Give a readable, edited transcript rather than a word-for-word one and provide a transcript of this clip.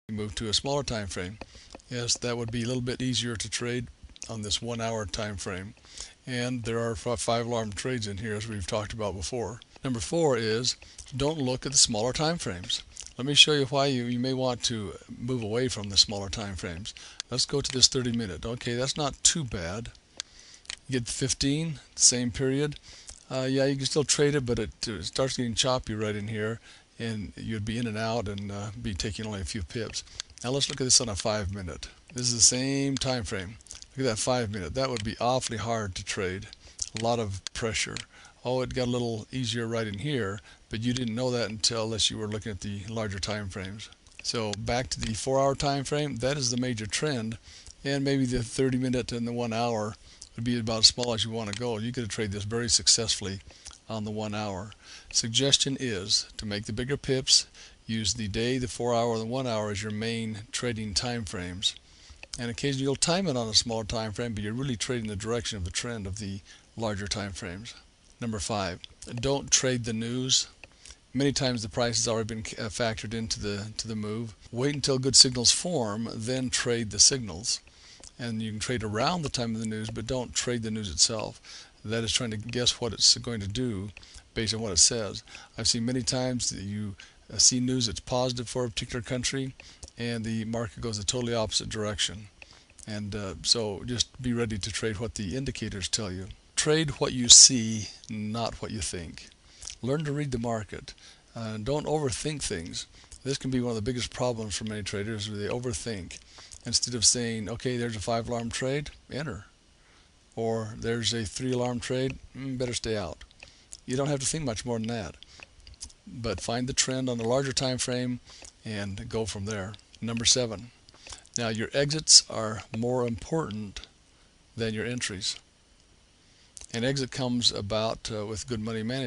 Move to a smaller time frame. Yes, that would be a little bit easier to trade on this 1 hour time frame. And there are 5 alarm trades in here, as we've talked about before. Number 4 is don't look at the smaller time frames. Let me show you why you may want to move away from the smaller time frames. Let's go to this 30-minute. Okay, that's not too bad. You get 15, same period. Yeah, you can still trade it, but it starts getting choppy right in here, and you'd be in and out and be taking only a few pips. Now let's look at this on a 5-minute. This is the same time frame. Look at that 5-minute. That would be awfully hard to trade. A lot of pressure. Oh, it got a little easier right in here, but you didn't know that unless you were looking at the larger time frames. So back to the 4-hour time frame, that is the major trend, and maybe the 30-minute and the 1 hour would be about as small as you want to go. You could trade this very successfully on the 1 hour. Suggestion is to make the bigger pips, use the day, the 4-hour, and the 1 hour as your main trading time frames. And occasionally you'll time it on a smaller time frame, but you're really trading the direction of the trend of the larger time frames. Number 5, don't trade the news. Many times the price has already been factored into the move. Wait until good signals form, then trade the signals. And you can trade around the time of the news, but don't trade the news itself. That is trying to guess what it's going to do based on what it says. I've seen many times that you see news that's positive for a particular country, and the market goes the totally opposite direction. And so just be ready to trade what the indicators tell you. Trade what you see, not what you think. Learn to read the market. Don't overthink things. This can be one of the biggest problems for many traders, where they overthink. Instead of saying, okay, there's a 5-alarm trade, enter. Or there's a 3-alarm trade, better stay out. You don't have to think much more than that. But find the trend on the larger time frame and go from there. Number 7. Now your exits are more important than your entries. An exit comes about with good money management.